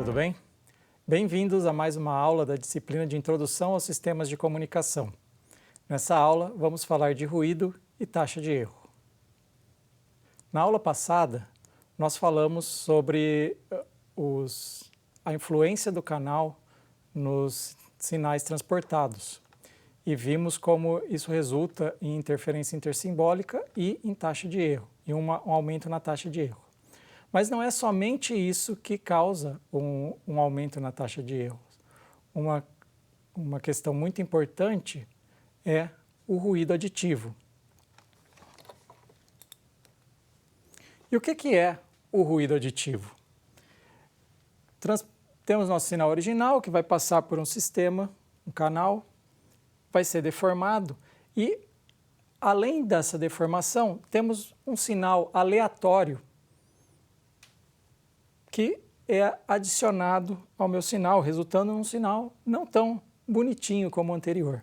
tudo bem? Bem-vindos a mais uma aula da disciplina de Introdução aos Sistemas de Comunicação. Nessa aula, vamos falar de ruído e taxa de erro. Na aula passada, nós falamos sobre a influência do canal nos sinais transportados e vimos como isso resulta em interferência intersimbólica e em taxa de erro, e um aumento na taxa de erro. Mas não é somente isso que causa um aumento na taxa de erros. Uma questão muito importante é o ruído aditivo. E o que é o ruído aditivo? Temos nosso sinal original, que vai passar por um sistema, um canal, vai ser deformado e, além dessa deformação, temos um sinal aleatório que é adicionado ao meu sinal, resultando num sinal não tão bonitinho como o anterior.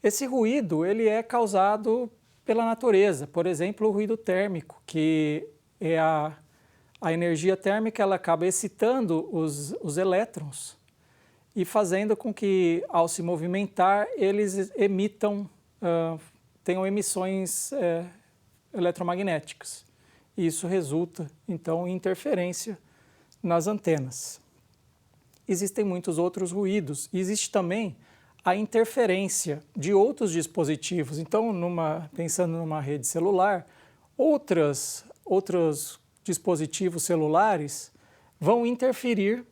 Esse ruído ele é causado pela natureza, por exemplo, o ruído térmico, que é a energia térmica, ela acaba excitando os elétrons e fazendo com que, ao se movimentar, eles tenham emissões eletromagnéticas. E isso resulta, então, em interferência nas antenas. Existem muitos outros ruídos. E existe também a interferência de outros dispositivos. Então, pensando numa rede celular, outros dispositivos celulares vão interferir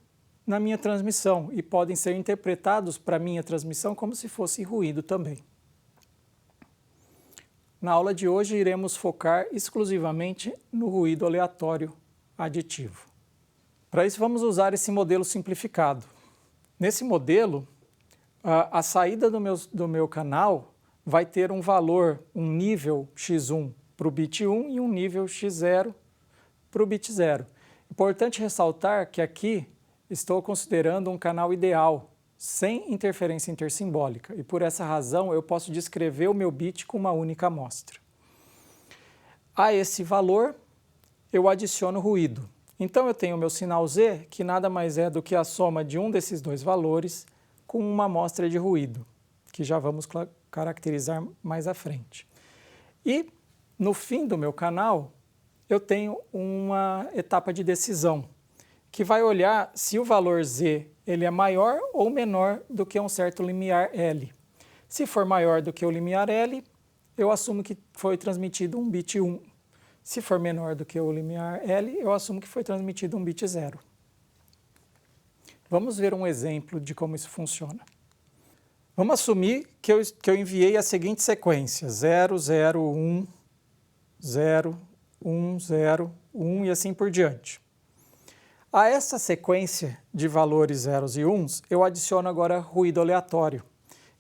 na minha transmissão e podem ser interpretados para a minha transmissão como se fosse ruído também. Na aula de hoje, iremos focar exclusivamente no ruído aleatório aditivo. Para isso, vamos usar esse modelo simplificado. Nesse modelo, a saída do meu canal vai ter um valor, um nível x1 para o bit 1 e um nível x0 para o bit 0. Importante ressaltar que aqui estou considerando um canal ideal, sem interferência intersimbólica, e por essa razão eu posso descrever o meu bit com uma única amostra. A esse valor eu adiciono ruído. Então eu tenho o meu sinal Z, que nada mais é do que a soma de um desses dois valores com uma amostra de ruído, que já vamos caracterizar mais à frente. E no fim do meu canal eu tenho uma etapa de decisão, que vai olhar se o valor Z ele é maior ou menor do que um certo limiar L. Se for maior do que o limiar L, eu assumo que foi transmitido um bit 1. Se for menor do que o limiar L, eu assumo que foi transmitido um bit 0. Vamos ver um exemplo de como isso funciona. Vamos assumir que eu enviei a seguinte sequência: 0, 0, 1, 0, 1, 0, 1 e assim por diante. A essa sequência de valores zeros e uns, eu adiciono agora ruído aleatório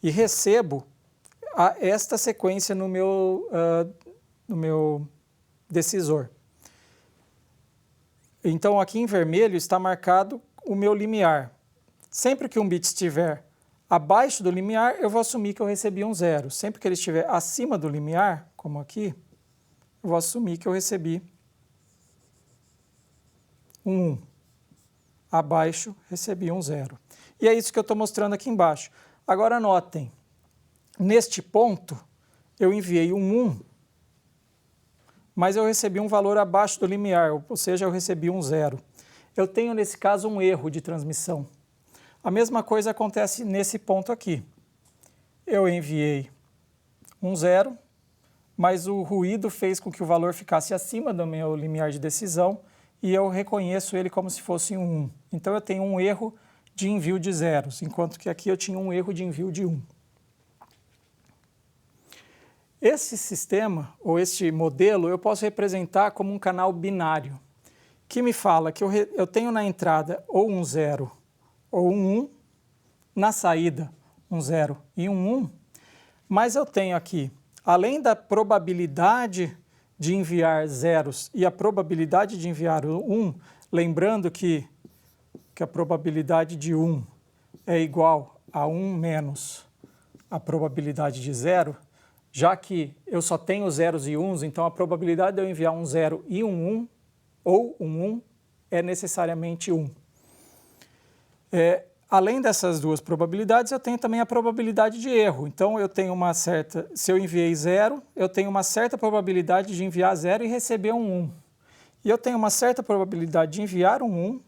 e recebo esta sequência no meu decisor. Então, aqui em vermelho está marcado o meu limiar. Sempre que um bit estiver abaixo do limiar, eu vou assumir que eu recebi um 0. Sempre que ele estiver acima do limiar, como aqui, eu vou assumir que eu recebi um 1. Abaixo, recebi um 0. E é isso que eu estou mostrando aqui embaixo. Agora, notem, neste ponto, eu enviei um 1, mas eu recebi um valor abaixo do limiar, ou seja, eu recebi um 0. Eu tenho, nesse caso, um erro de transmissão. A mesma coisa acontece nesse ponto aqui. Eu enviei um 0, mas o ruído fez com que o valor ficasse acima do meu limiar de decisão, e eu reconheço ele como se fosse um 1. Então eu tenho um erro de envio de zeros, enquanto que aqui eu tinha um erro de envio de 1. Esse sistema, ou este modelo, eu posso representar como um canal binário, que me fala que eu tenho na entrada ou um 0 ou um 1, na saída um 0 e um 1, mas eu tenho aqui, além da probabilidade de enviar zeros e a probabilidade de enviar 1, lembrando que a probabilidade de 1 é igual a 1 menos a probabilidade de 0, já que eu só tenho zeros e uns, então a probabilidade de eu enviar um 0 e um 1, ou um 1, é necessariamente 1. Além dessas duas probabilidades, eu tenho também a probabilidade de erro. Então, eu tenho uma certa... Se eu enviei 0, eu tenho uma certa probabilidade de enviar 0 e receber um 1. E eu tenho uma certa probabilidade de enviar um 1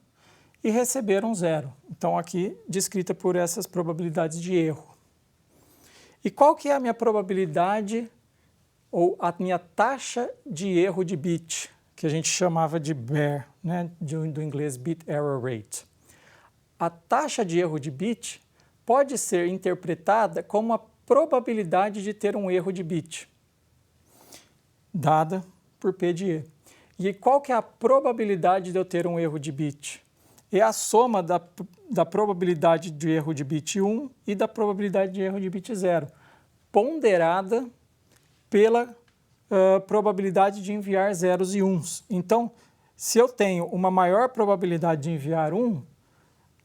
e receber um 0. Então, aqui, descrita por essas probabilidades de erro. E qual que é a minha probabilidade ou a minha taxa de erro de bit, que a gente chamava de BER, né, do inglês Bit Error Rate? A taxa de erro de bit pode ser interpretada como a probabilidade de ter um erro de bit, dada por P de E. E qual que é a probabilidade de eu ter um erro de bit? É a soma da probabilidade de erro de bit 1 e da probabilidade de erro de bit 0, ponderada pela probabilidade de enviar zeros e uns. Então, se eu tenho uma maior probabilidade de enviar 1,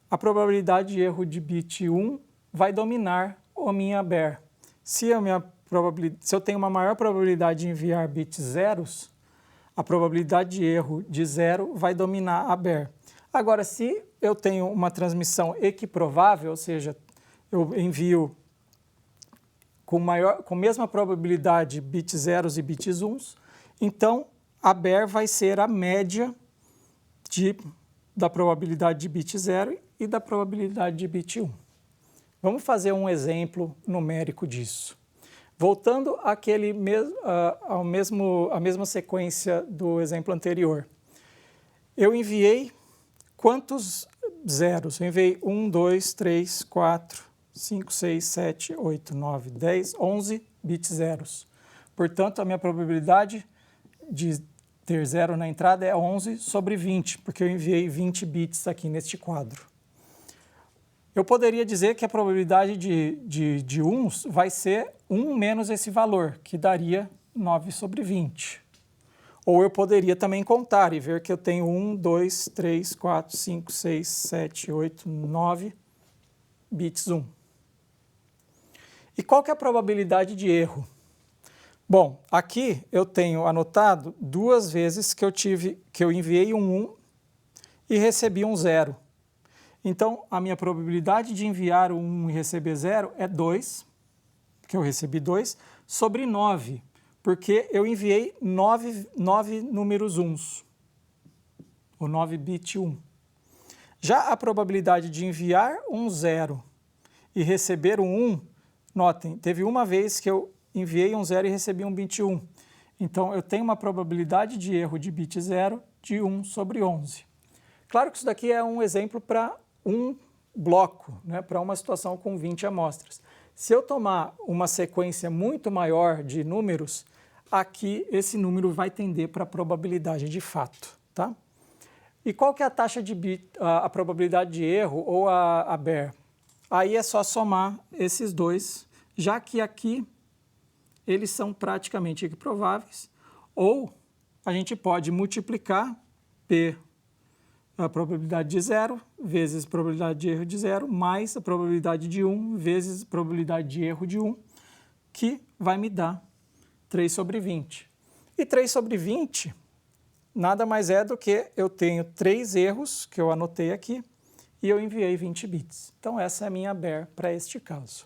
a probabilidade de erro de bit 1 vai dominar a minha BER. Se eu tenho uma maior probabilidade de enviar bits zeros, a probabilidade de erro de 0 vai dominar a BER. Agora, se eu tenho uma transmissão equiprovável, ou seja, eu envio com a mesma probabilidade bits zeros e bits uns, então a BER vai ser a média da probabilidade de bit 0 e da probabilidade de bit 1. Vamos fazer um exemplo numérico disso. Voltando à mesma sequência do exemplo anterior. Eu enviei quantos zeros? Eu enviei 1, 2, 3, 4, 5, 6, 7, 8, 9, 10, 11 bits zeros. Portanto, a minha probabilidade de ter 0 na entrada é 11 sobre 20, porque eu enviei 20 bits aqui neste quadro. Eu poderia dizer que a probabilidade de uns vai ser 1 menos esse valor, que daria 9 sobre 20. Ou eu poderia também contar e ver que eu tenho 1, 2, 3, 4, 5, 6, 7, 8, 9 bits 1. E qual que é a probabilidade de erro? Bom, aqui eu tenho anotado duas vezes que eu enviei um 1 e recebi um 0. Então, a minha probabilidade de enviar um 1 e receber 0 é 2, porque eu recebi 2, sobre 9, porque eu enviei 9 números 1s, o 9 bit 1. Já a probabilidade de enviar um 0 e receber um 1, notem, teve uma vez que eu enviei um 0 e recebi um bit 1. Então, eu tenho uma probabilidade de erro de bit 0 de 1 sobre 11. Claro que isso daqui é um exemplo para um bloco, né, para uma situação com 20 amostras. Se eu tomar uma sequência muito maior de números, aqui esse número vai tender para a probabilidade de fato, tá? E qual que é a taxa de a probabilidade de erro ou a BER? Aí é só somar esses dois, já que aqui eles são praticamente equiprováveis, ou a gente pode multiplicar P, a probabilidade de 0, vezes a probabilidade de erro de 0, mais a probabilidade de 1, vezes a probabilidade de erro de 1, que vai me dar 3 sobre 20. E 3 sobre 20 nada mais é do que eu tenho 3 erros, que eu anotei aqui, e eu enviei 20 bits. Então, essa é a minha BER para este caso.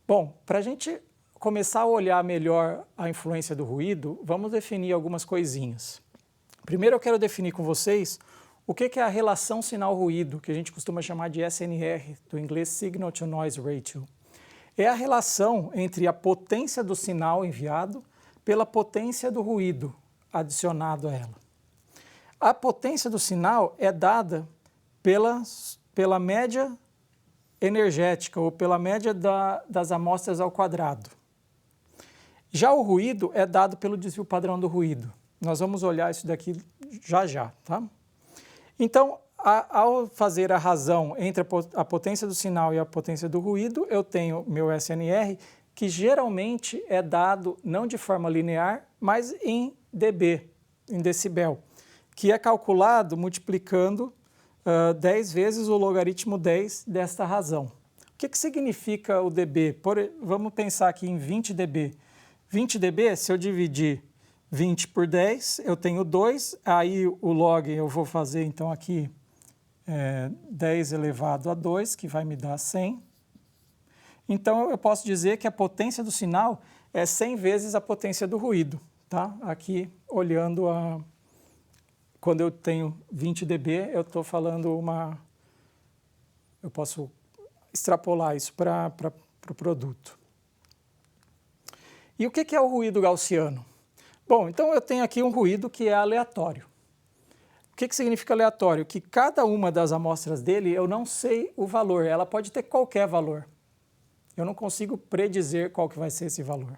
Bom, para a gente começar a olhar melhor a influência do ruído, vamos definir algumas coisinhas. Primeiro eu quero definir com vocês o que é a relação sinal-ruído, que a gente costuma chamar de SNR, do inglês Signal to Noise Ratio. É a relação entre a potência do sinal enviado pela potência do ruído adicionado a ela. A potência do sinal é dada pela média energética ou pela média das amostras ao quadrado. Já o ruído é dado pelo desvio padrão do ruído. Nós vamos olhar isso daqui já, tá? Então, ao fazer a razão entre a potência do sinal e a potência do ruído, eu tenho meu SNR, que geralmente é dado não de forma linear, mas em dB, em decibel, que é calculado multiplicando 10 vezes o logaritmo 10 desta razão. O que significa o dB? Vamos pensar aqui em 20 dB. 20 dB, se eu dividir 20 por 10, eu tenho 2, aí o log eu vou fazer então aqui 10 elevado a 2, que vai me dar 100. Então, eu posso dizer que a potência do sinal é 100 vezes a potência do ruído. Tá? Aqui, olhando quando eu tenho 20 dB, eu estou falando eu posso extrapolar isso para o produto. E o que é o ruído gaussiano? Bom, então eu tenho aqui um ruído que é aleatório. O que significa aleatório? Que cada uma das amostras dele eu não sei o valor, ela pode ter qualquer valor. Eu não consigo predizer qual que vai ser esse valor.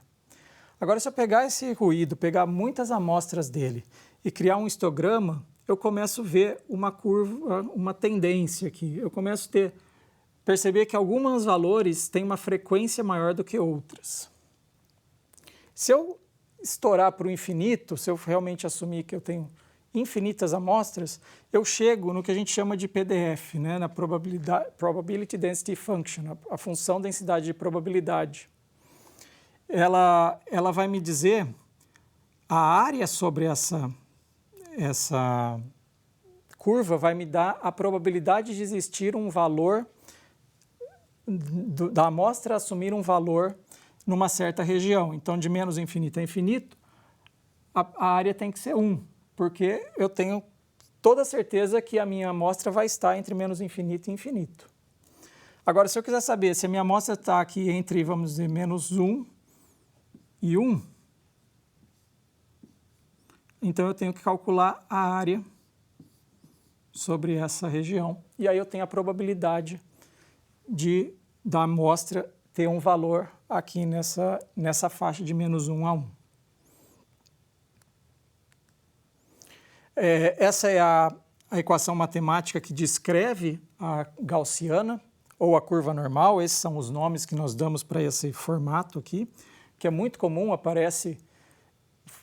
Agora, se eu pegar esse ruído, pegar muitas amostras dele e criar um histograma, eu começo a ver uma curva, uma tendência aqui. Eu começo a perceber que alguns valores têm uma frequência maior do que outras. Se eu estourar para o infinito, se eu realmente assumir que eu tenho infinitas amostras, eu chego no que a gente chama de PDF, né, na Probability Density Function, a função densidade de probabilidade. Ela vai me dizer a área sobre essa curva, vai me dar a probabilidade de existir um valor, da amostra assumir um valor numa certa região. Então, de menos infinito a infinito, a área tem que ser 1, porque eu tenho toda a certeza que a minha amostra vai estar entre menos infinito e infinito. Agora, se eu quiser saber se a minha amostra está aqui entre, vamos dizer, menos 1 e 1, então eu tenho que calcular a área sobre essa região. E aí eu tenho a probabilidade da amostra ter um valor aqui nessa faixa de menos 1 a 1. Essa é a equação matemática que descreve a gaussiana, ou a curva normal. Esses são os nomes que nós damos para esse formato aqui, que é muito comum, aparece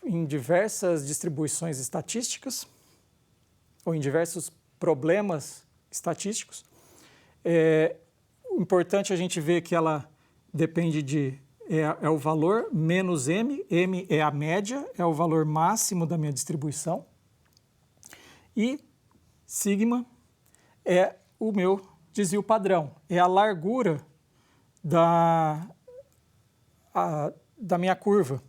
em diversas distribuições estatísticas, ou em diversos problemas estatísticos. O importante é a gente ver que ela depende é o valor menos m, m é a média, é o valor máximo da minha distribuição, e sigma é o meu desvio padrão, é a largura da minha curva.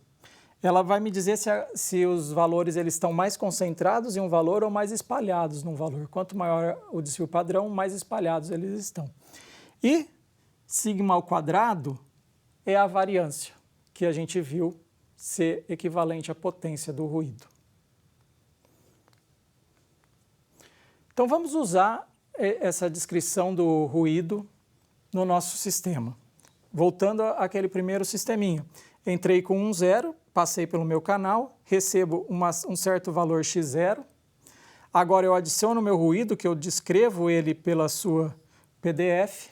Ela vai me dizer se os valores eles estão mais concentrados em um valor ou mais espalhados num valor. Quanto maior o desvio padrão, mais espalhados eles estão. E sigma ao quadrado é a variância, que a gente viu ser equivalente à potência do ruído. Então vamos usar essa descrição do ruído no nosso sistema. Voltando àquele primeiro sisteminha. Entrei com um 0, passei pelo meu canal, recebo um certo valor x0. Agora eu adiciono o meu ruído, que eu descrevo ele pela sua PDF.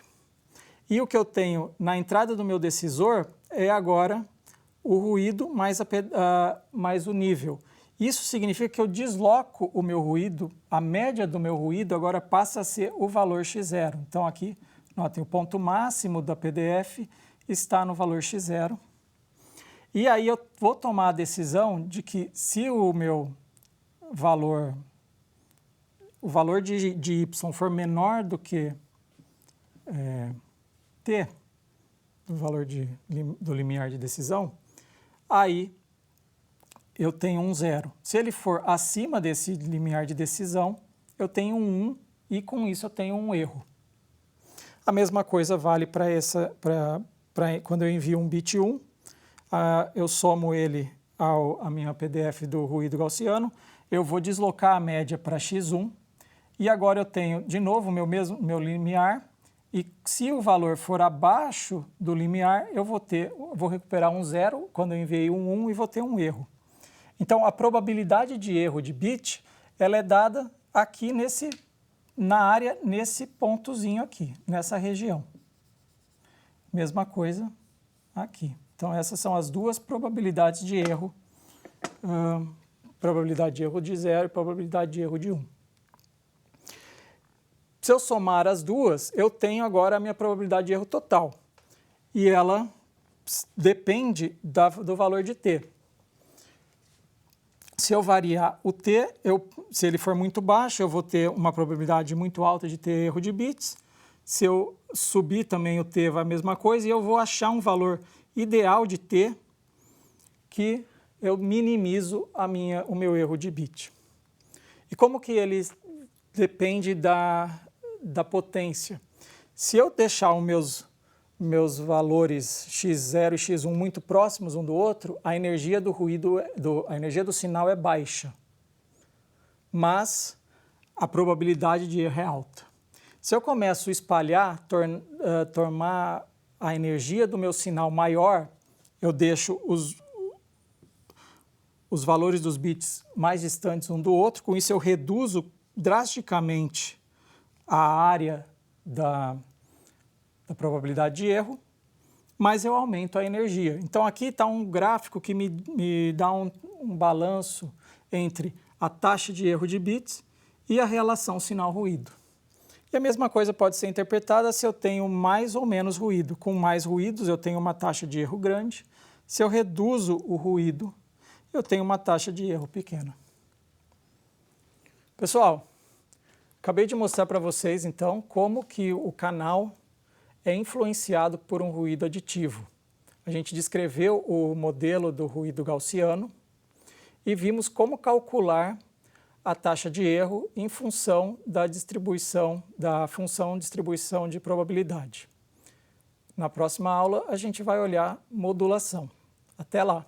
E o que eu tenho na entrada do meu decisor é agora o ruído mais o nível. Isso significa que eu desloco o meu ruído, a média do meu ruído agora passa a ser o valor x0. Então aqui, notem, o ponto máximo da PDF está no valor x0. E aí eu vou tomar a decisão de que se o meu valor, o valor de y for menor do que t, o valor do limiar de decisão, aí eu tenho um 0. Se ele for acima desse limiar de decisão, eu tenho um 1 e com isso eu tenho um erro. A mesma coisa vale para quando eu envio um bit 1, eu somo ele à minha PDF do ruído gaussiano, eu vou deslocar a média para x1 e agora eu tenho de novo meu limiar e se o valor for abaixo do limiar, eu vou recuperar um 0 quando eu enviei um 1 e vou ter um erro. Então, a probabilidade de erro de bit, ela é dada aqui na área, nesse pontozinho aqui, nessa região. Mesma coisa aqui. Então, essas são as duas probabilidades de erro. Probabilidade de erro de 0 e probabilidade de erro de 1. Se eu somar as duas, eu tenho agora a minha probabilidade de erro total. E ela depende do valor de t. Se eu variar o t, se ele for muito baixo, eu vou ter uma probabilidade muito alta de ter erro de bits. Se eu subir também o t vai a mesma coisa, e eu vou achar um valor ideal de t que eu minimizo o meu erro de bit. E como que ele depende da potência? Se eu deixar os meus valores x0 e x1 muito próximos um do outro, a energia do ruído, a energia do sinal é baixa, mas a probabilidade de erro é alta. Se eu começo a espalhar, tornar a energia do meu sinal maior, eu deixo os valores dos bits mais distantes um do outro, com isso eu reduzo drasticamente a área da probabilidade de erro, mas eu aumento a energia. Então aqui está um gráfico que me dá um balanço entre a taxa de erro de bits e a relação sinal-ruído. E a mesma coisa pode ser interpretada se eu tenho mais ou menos ruído. Com mais ruídos eu tenho uma taxa de erro grande, se eu reduzo o ruído eu tenho uma taxa de erro pequena. Pessoal, acabei de mostrar para vocês então como que o canal é influenciado por um ruído aditivo. A gente descreveu o modelo do ruído gaussiano e vimos como calcular a taxa de erro em função da distribuição, da função distribuição de probabilidade. Na próxima aula a gente vai olhar modulação. Até lá!